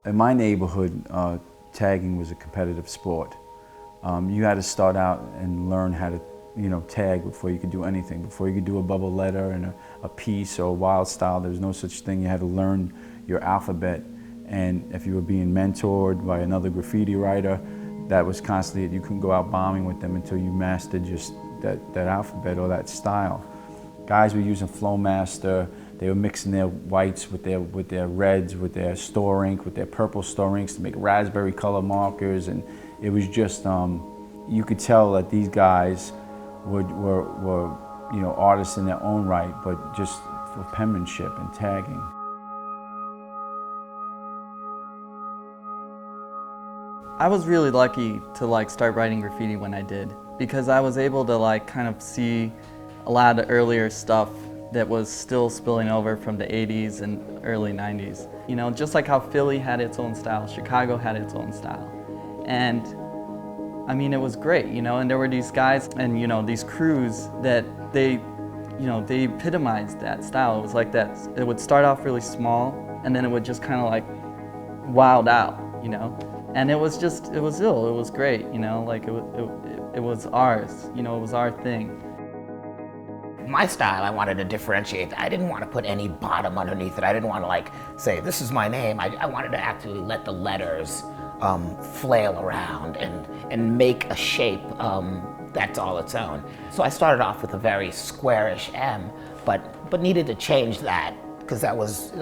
In my neighborhood, tagging was a competitive sport. You had to start out and learn how to, tag before you could do anything. Before you could do a bubble letter and a piece or a wild style, there was no such thing. You had to learn your alphabet. And if you were being mentored by another graffiti writer, that was constantly, you couldn't go out bombing with them until you mastered just that alphabet or that style. Guys were using Flowmaster. They were mixing their whites with their reds, with their store ink, with their purple store inks to make raspberry color markers, and it was just you could tell that these guys were artists in their own right, but just for penmanship and tagging. I was really lucky to start writing graffiti when I did, because I was able to kind of see a lot of the earlier stuff that was still spilling over from the 80s and early 90s. Just like how Philly had its own style, Chicago had its own style. And I mean, it was great, and there were these guys and these crews that they epitomized that style. It was like that, it would start off really small and then it would just kind of wild out, And it was ill, it was great, it was ours, it was our thing. My style, I wanted to differentiate. I didn't want to put any bottom underneath it. I didn't want to say, this is my name. I wanted to actually let the letters flail around and make a shape that's all its own. So I started off with a very squarish M, but needed to change that, because that was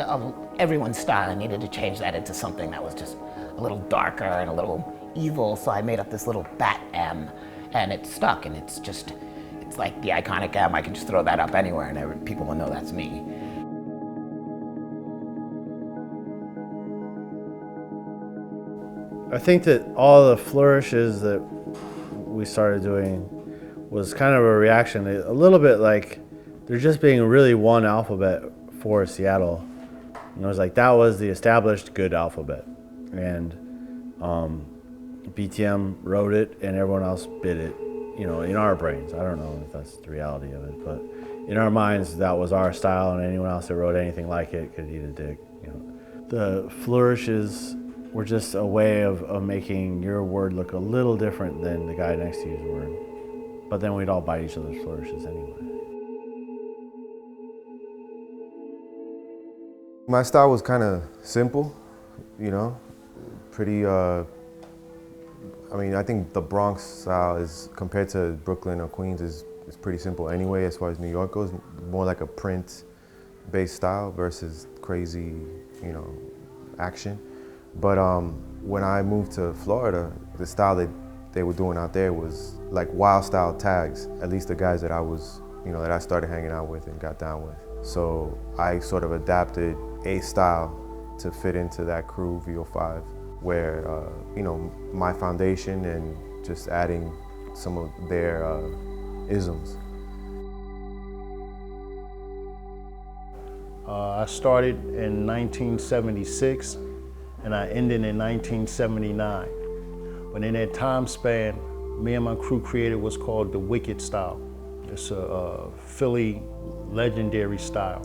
everyone's style. I needed to change that into something that was just a little darker and a little evil. So I made up this little bat M, and it stuck, and it's like the iconic M. I can just throw that up anywhere and people will know that's me. I think that all the flourishes that we started doing was kind of a reaction, a little bit like there just being really one alphabet for Seattle. And it was like that was the established good alphabet. And BTM wrote it and everyone else bit it. In our brains. I don't know if that's the reality of it, but in our minds, that was our style, and anyone else that wrote anything like it could eat a dick. The flourishes were just a way of making your word look a little different than the guy next to you's word. But then we'd all bite each other's flourishes anyway. My style was kind of simple, pretty, I think the Bronx style is, compared to Brooklyn or Queens, is pretty simple anyway as far as New York goes. More like a print-based style versus crazy, action. But when I moved to Florida, the style that they were doing out there was like wild style tags, at least the guys that I was, that I started hanging out with and got down with. So I sort of adapted a style to fit into that crew, VO5. Where, my foundation and just adding some of their isms. I started in 1976 and I ended in 1979. But in that time span, me and my crew created what's called the Wicked style. It's a Philly legendary style.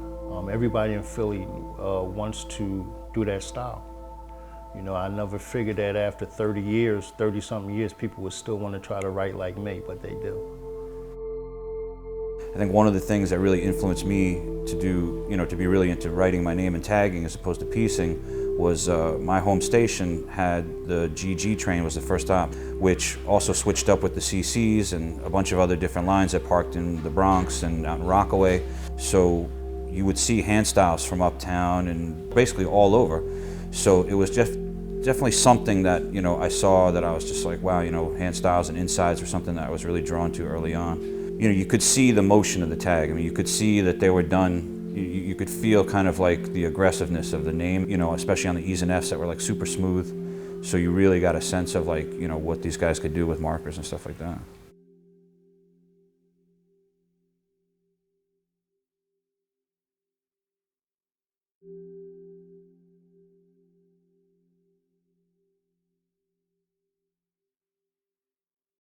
Everybody in Philly wants to do that style. I never figured that after 30-something years, people would still want to try to write like me, but they do. I think one of the things that really influenced me to do, to be really into writing my name and tagging as opposed to piecing was my home station had the GG train was the first stop, which also switched up with the CCs and a bunch of other different lines that parked in the Bronx and out in Rockaway. So you would see handstyles from uptown and basically all over. So it was just definitely something that I saw that I was just like, wow, handstyles and insides were something that I was really drawn to early on. You could see the motion of the tag. You could see that they were done. You could feel kind of like the aggressiveness of the name, especially on the E's and F's that were like super smooth. So you really got a sense of what these guys could do with markers and stuff like that.